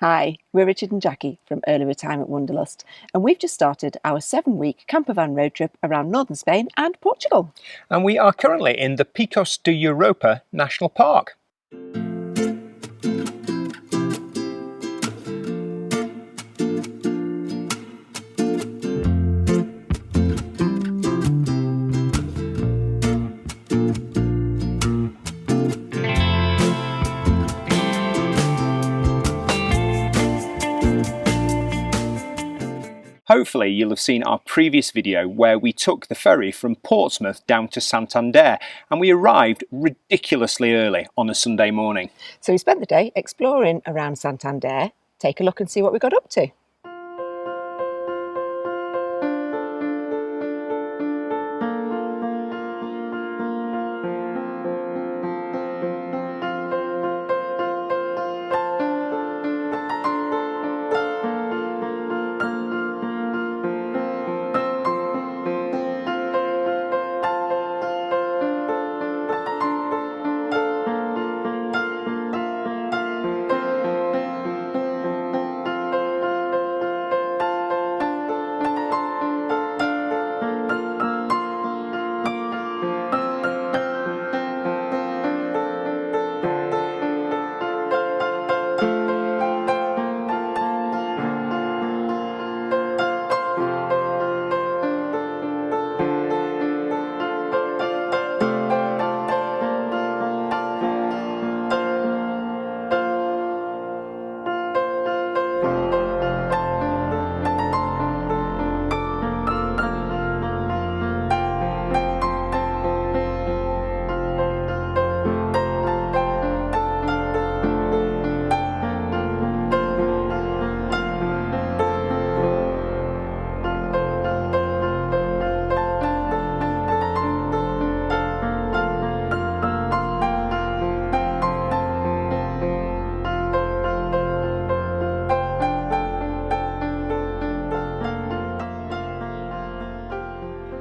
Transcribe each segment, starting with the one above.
Hi, we're Richard and Jackie from Early Retirement Wanderlust, and we've just started our 7-week campervan road trip around Northern Spain and Portugal. And we are currently in the Picos De Europa National Park. Hopefully you'll have seen our previous video where we took the ferry from Portsmouth down to Santander, and we arrived ridiculously early on a Sunday morning. So we spent the day exploring around Santander. Take a look and see what we got up to.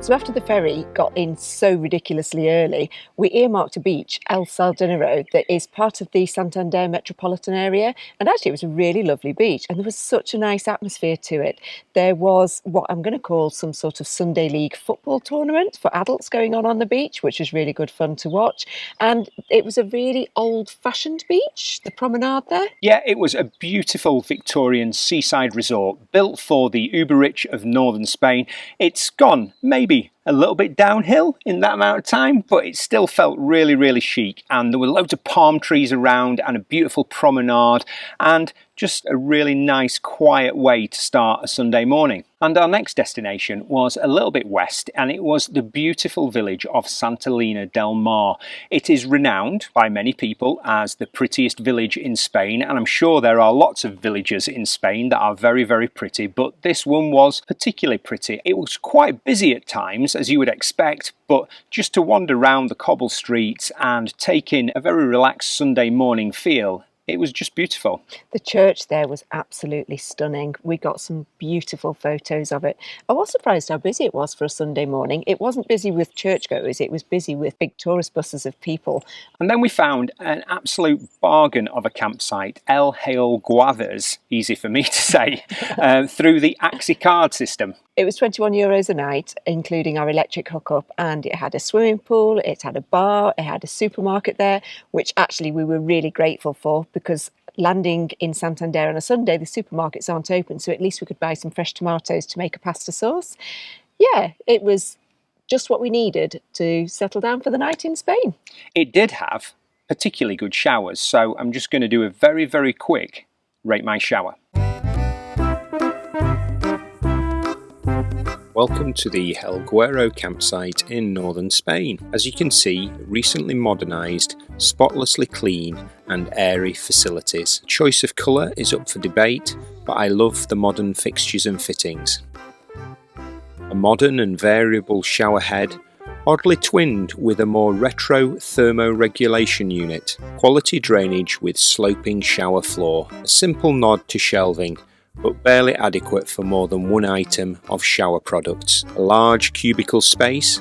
So after the ferry got in so ridiculously early, we earmarked a beach, El Sardinero, that is part of the Santander metropolitan area. And actually it was a really lovely beach and there was such a nice atmosphere to it. There was what I'm going to call some sort of Sunday league football tournament for adults going on the beach, which was really good fun to watch. And it was a really old-fashioned beach, the promenade there. Yeah, it was a beautiful Victorian seaside resort built for the uber-rich of northern Spain. It's gone maybe a little bit downhill in that amount of time, but it still felt really chic, and there were loads of palm trees around and a beautiful promenade and just a really nice quiet way to start a Sunday morning. And our next destination was a little bit west, and it was the beautiful village of Santillana del Mar. It is renowned by many people as the prettiest village in Spain, and I'm sure there are lots of villages in Spain that are very pretty, but this one was particularly pretty. It was quite busy at times, as you would expect, but just to wander around the cobble streets and take in a very relaxed Sunday morning feel, it was just beautiful. The church there was absolutely stunning. We got some beautiful photos of it. I was surprised how busy it was for a Sunday morning. It wasn't busy with churchgoers, it was busy with big tourist buses of people. And then we found an absolute bargain of a campsite, El Hail Guavers, easy for me to say, through the Axi card system. It was €21 a night, including our electric hookup, and it had a swimming pool, it had a bar, it had a supermarket there, which actually we were really grateful for, because landing in Santander on a Sunday, the supermarkets aren't open, so at least we could buy some fresh tomatoes to make a pasta sauce. Yeah, it was just what we needed to settle down for the night in Spain. It did have particularly good showers, so I'm just going to do a very quick rate my shower. Welcome to the El Guero campsite in northern Spain. As you can see, recently modernised, spotlessly clean and airy facilities. Choice of colour is up for debate, but I love the modern fixtures and fittings. A modern and variable shower head, oddly twinned with a more retro thermoregulation unit. Quality drainage with sloping shower floor. A simple nod to shelving, but barely adequate for more than one item of shower products. A large cubicle space,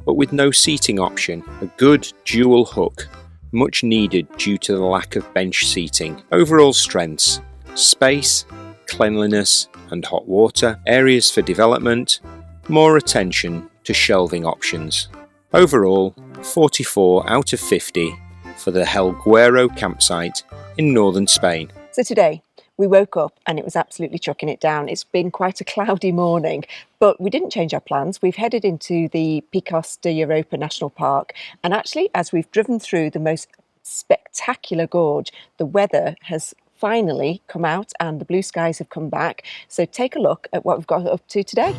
but with no seating option. A good dual hook, much needed due to the lack of bench seating. Overall strengths: space, cleanliness and hot water, areas for development, more attention to shelving options. Overall, 44 out of 50 for the Helguero campsite in northern Spain. So today, we woke up and it was absolutely chucking it down. It's been quite a cloudy morning, but we didn't change our plans. We've headed into the Picos De Europa National Park, and actually, as we've driven through the most spectacular gorge, the weather has finally come out and the blue skies have come back. So take a look at what we've got up to today.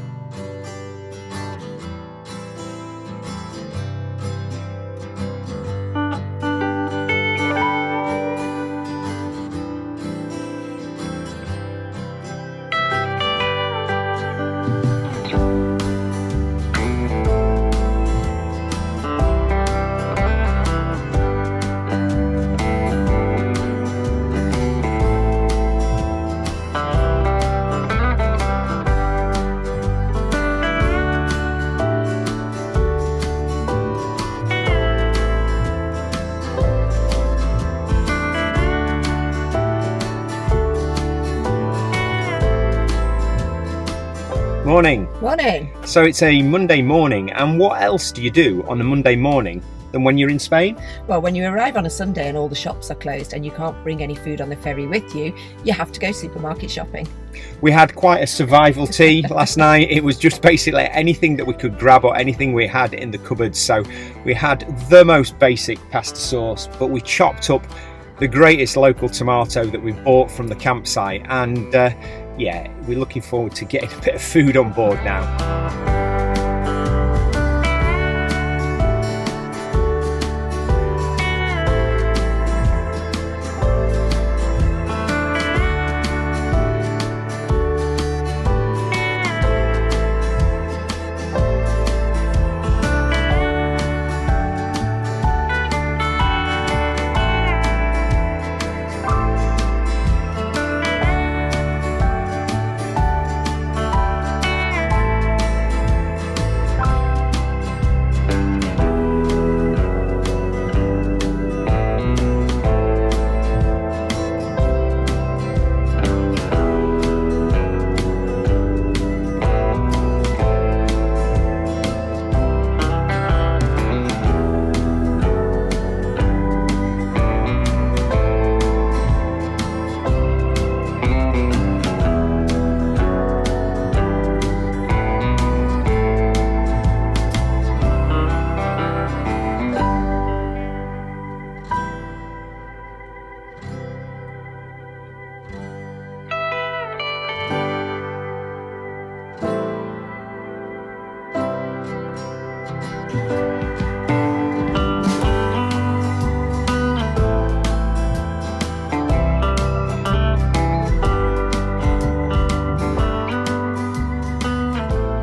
Morning. Morning. So it's a Monday morning, and what else do you do on a Monday morning than when you're in Spain? Well, when you arrive on a Sunday and all the shops are closed and you can't bring any food on the ferry with you, you have to go supermarket shopping. We had quite a survival tea last night. It was just basically anything that we could grab or anything we had in the cupboards. So we had the most basic pasta sauce, but we chopped up the greatest local tomato that we bought from the campsite, and yeah, we're looking forward to getting a bit of food on board now.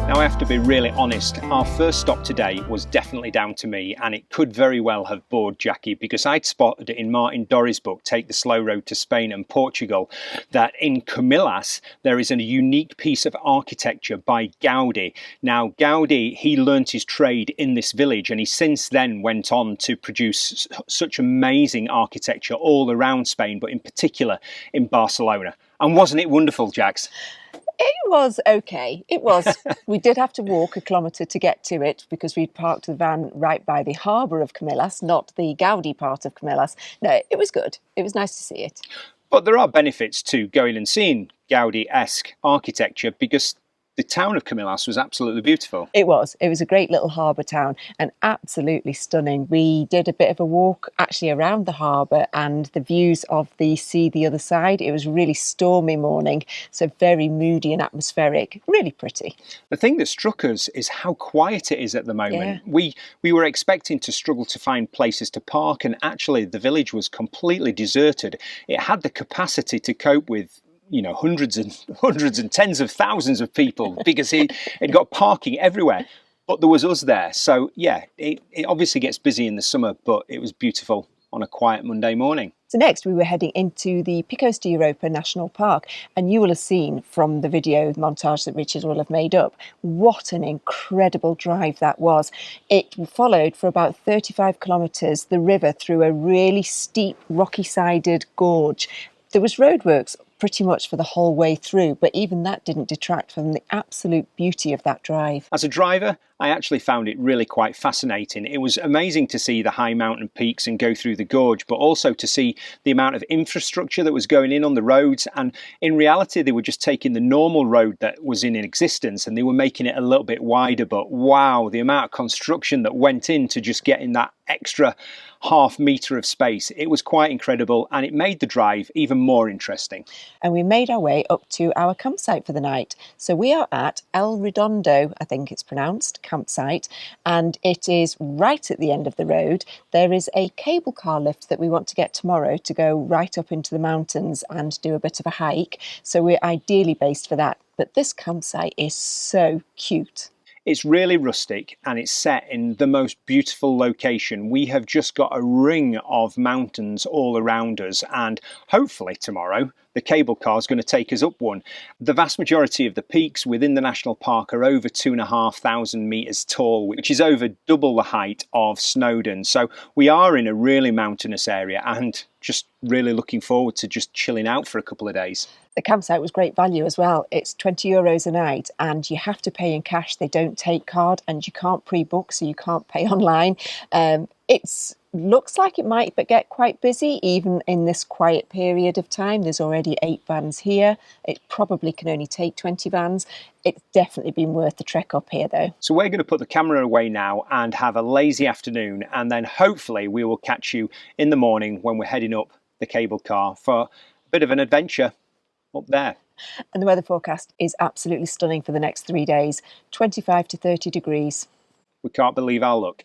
Now, I have to be really honest, our first stop today was definitely down to me, and it could very well have bored Jackie, because I'd spotted in Martin Dorry's book, Take the Slow Road to Spain and Portugal, that in Comillas there is a unique piece of architecture by Gaudi. Now, Gaudi, he learnt his trade in this village, and he since then went on to produce such amazing architecture all around Spain, but in particular in Barcelona. And wasn't it wonderful, Jax? It was okay. It was. We did have to walk a kilometre to get to it because we'd parked the van right by the harbour of Comillas, not the Gaudi part of Comillas. No, it was good. It was nice to see it. But there are benefits to going and seeing Gaudi-esque architecture, because the town of Comillas was absolutely beautiful. It was. It was a great little harbour town and absolutely stunning. We did a bit of a walk actually around the harbour and the views of the sea the other side. It was a really stormy morning, so very moody and atmospheric. Really pretty. The thing that struck us is how quiet it is at the moment. Yeah. We were expecting to struggle to find places to park, and actually the village was completely deserted. It had the capacity to cope with hundreds and tens of thousands of people, because it got parking everywhere. But there was us there. So yeah, it obviously gets busy in the summer, but it was beautiful on a quiet Monday morning. So next we were heading into the Picos De Europa National Park, and you will have seen from the video montage that Richard will have made up what an incredible drive that was. It followed for about 35 kilometres the river through a really steep rocky sided gorge. There was roadworks pretty much for the whole way through, but even that didn't detract from the absolute beauty of that drive. As a driver, I actually found it really quite fascinating. It was amazing to see the high mountain peaks and go through the gorge, but also to see the amount of infrastructure that was going in on the roads. And in reality, they were just taking the normal road that was in existence and they were making it a little bit wider. But wow, the amount of construction that went into just getting that extra half metre of space. It was quite incredible, and it made the drive even more interesting. And we made our way up to our campsite for the night. So we are at El Redondo, I think it's pronounced, campsite, and it is right at the end of the road. There is a cable car lift that we want to get tomorrow to go right up into the mountains and do a bit of a hike. So we're ideally based for that. But this campsite is so cute. It's really rustic and it's set in the most beautiful location. We have just got a ring of mountains all around us, and hopefully tomorrow the cable car is going to take us up one. The vast majority of the peaks within the national park are over 2,500 metres tall, which is over double the height of Snowdon. So we are in a really mountainous area and just really looking forward to just chilling out for a couple of days. The campsite was great value as well. It's €20 a night and you have to pay in cash. They don't take card and you can't pre-book, so you can't pay online. It looks like it might get quite busy even in this quiet period of time. There's already 8 vans here. It probably can only take 20 vans. It's definitely been worth the trek up here though. So we're going to put the camera away now and have a lazy afternoon, and then hopefully we will catch you in the morning when we're heading up the cable car for a bit of an adventure up there. And the weather forecast is absolutely stunning for the next 3 days, 25 to 30 degrees. We can't believe our luck.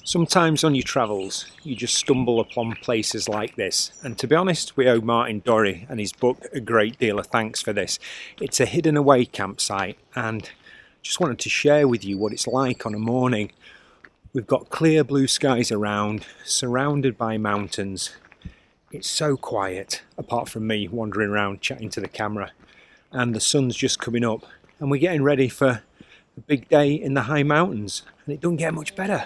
Sometimes on your travels, you just stumble upon places like this. And to be honest, we owe Martin Dorry and his book a great deal of thanks for this. It's a hidden away campsite, and just wanted to share with you what it's like on a morning. We've got clear blue skies around, surrounded by mountains. It's so quiet, apart from me wandering around chatting to the camera. And the sun's just coming up, and we're getting ready for a big day in the high mountains. And it doesn't get much better.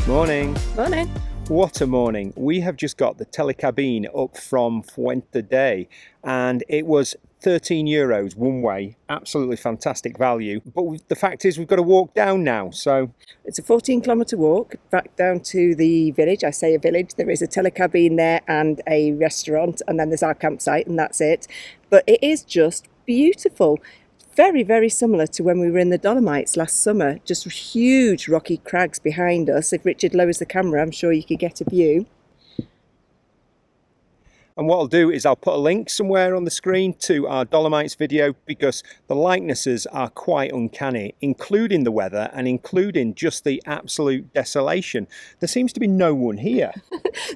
Morning. Morning. What a morning. We have just got the telecabine up from Fuente Day, and it was €13 one way. Absolutely fantastic value. But the fact is we've got to walk down now, so It's a 14-kilometre walk back down to the village. I say a village. There is a telecabine there and a restaurant, and then there's our campsite, and that's it. But it is just beautiful. Very, very similar to when we were in the Dolomites last summer. Just huge rocky crags behind us. If Richard lowers the camera, I'm sure you could get a view. and what I'll do is I'll put a link somewhere on the screen to our Dolomites video, because the likenesses are quite uncanny, including the weather and including just the absolute desolation. There seems to be no one here.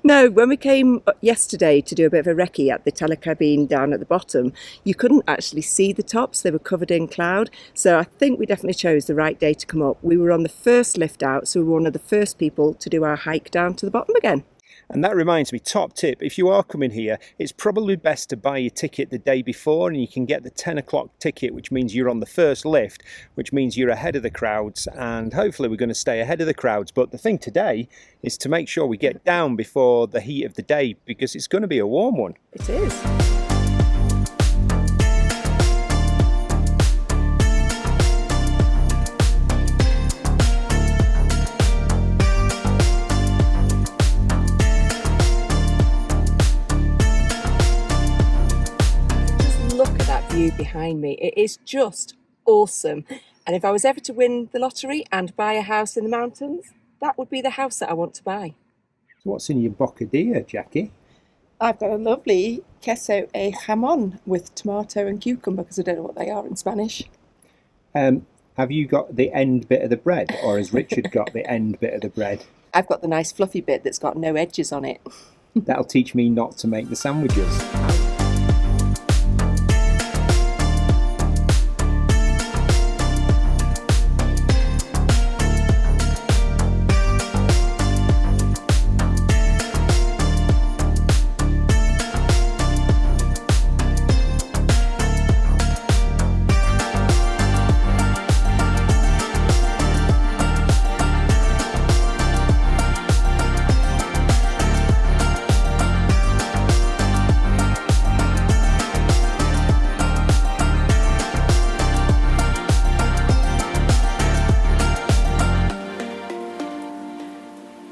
No, when we came yesterday to do a bit of a recce at the telecabine down at the bottom, you couldn't actually see the tops. They were covered in cloud. So I think we definitely chose the right day to come up. We were on the first lift out, so we were one of the first people to do our hike down to the bottom again. And that reminds me, top tip, if you are coming here, it's probably best to buy your ticket the day before, and you can get the 10 o'clock ticket, which means you're on the first lift, which means you're ahead of the crowds, and hopefully we're going to stay ahead of the crowds. But the thing today is to make sure we get down before the heat of the day, because it's going to be a warm one. It is. View behind me. It is just awesome, and if I was ever to win the lottery and buy a house in the mountains, that would be the house that I want to buy. So what's in your bocadilla, Jackie? I've got a lovely queso e jamon with tomato and cucumber, because I don't know what they are in Spanish. Have you got the end bit of the bread, or has Richard got the end bit of the bread? I've got the nice fluffy bit that's got no edges on it. That'll teach me not to make the sandwiches.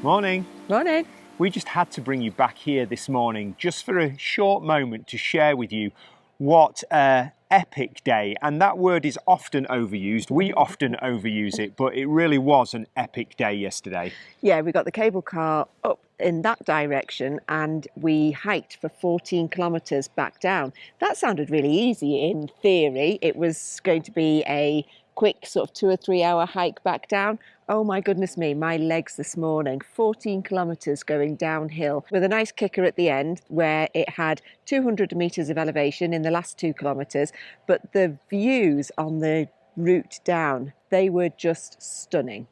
Morning. Morning. We just had to bring you back here this morning just for a short moment to share with you what an epic day, and that word is often overused. We often overuse it, but it really was an epic day yesterday. Yeah, we got the cable car up in that direction and we hiked for 14 kilometres back down. That sounded really easy in theory. It was going to be a quick sort of 2 or 3 hour hike back down. Oh my goodness me, my legs this morning, 14 kilometres going downhill with a nice kicker at the end where it had 200 metres of elevation in the last 2 kilometres, but the views on the route down, they were just stunning.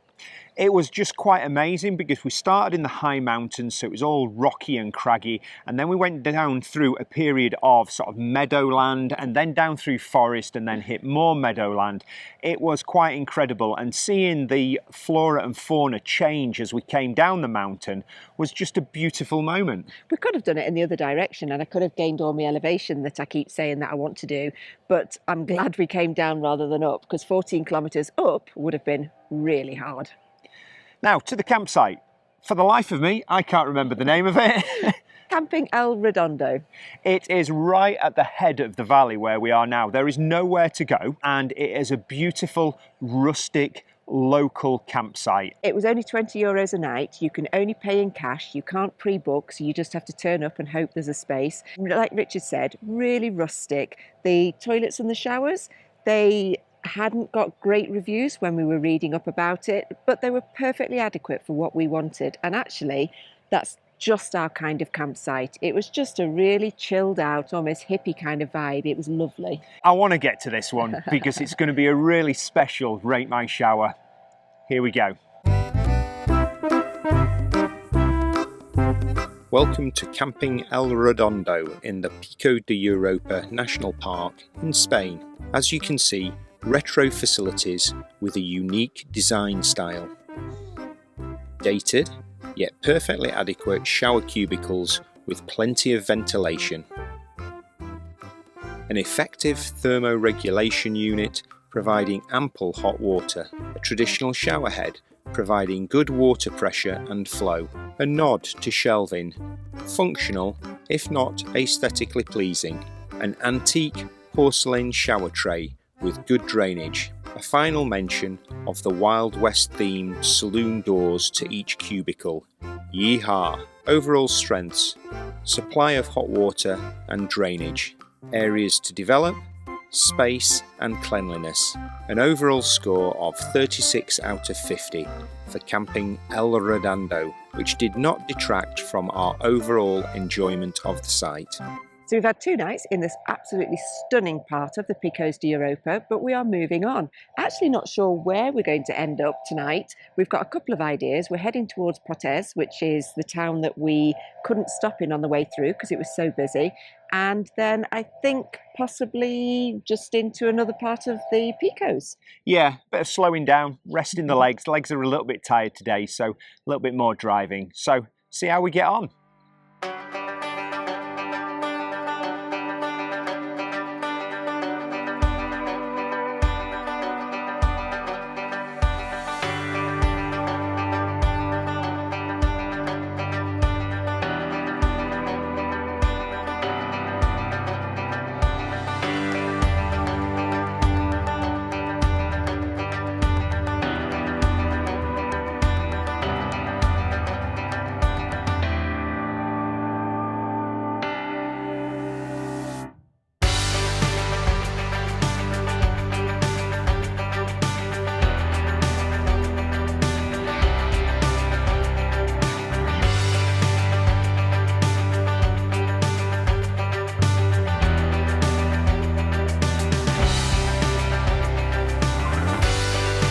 It was just quite amazing because we started in the high mountains, so it was all rocky and craggy, and then we went down through a period of sort of meadowland and then down through forest and then hit more meadowland. It was quite incredible, and seeing the flora and fauna change as we came down the mountain was just a beautiful moment. We could have done it in the other direction and I could have gained all my elevation that I keep saying that I want to do, but I'm glad we came down rather than up, because 14 kilometres up would have been really hard. Now to the campsite. For the life of me, I can't remember the name of it. Camping El Redondo. It is right at the head of the valley where we are now. There is nowhere to go, and it is a beautiful, rustic, local campsite. It was only €20 a night. You can only pay in cash. You can't pre-book, so you just have to turn up and hope there's a space. Like Richard said, really rustic. The toilets and the showers, they hadn't got great reviews when we were reading up about it, but they were perfectly adequate for what we wanted. And actually, that's just our kind of campsite. It was just a really chilled out, almost hippie kind of vibe. It was lovely. I want to get to this one because it's going to be a really special Rate My Shower. Here we go. Welcome to Camping El Redondo in the Pico De Europa National Park in Spain. As you can see, retro facilities with a unique design style. Dated, yet perfectly adequate shower cubicles with plenty of ventilation. An effective thermoregulation unit providing ample hot water. A traditional shower head providing good water pressure and flow. A nod to shelving. Functional, if not aesthetically pleasing. An antique porcelain shower tray with good drainage. A final mention of the Wild West themed saloon doors to each cubicle. Yeehaw! Overall strengths, supply of hot water and drainage, areas to develop, space and cleanliness. An overall score of 36 out of 50 for Camping El Redondo, which did not detract from our overall enjoyment of the site. So we've had 2 nights in this absolutely stunning part of the Picos De Europa, but we are moving on. Actually not sure where we're going to end up tonight. We've got a couple of ideas. We're heading towards Potes, which is the town that we couldn't stop in on the way through because it was so busy. And then I think possibly just into another part of the Picos. Yeah, bit of slowing down, resting the legs. The legs are a little bit tired today, so a little bit more driving. So see how we get on.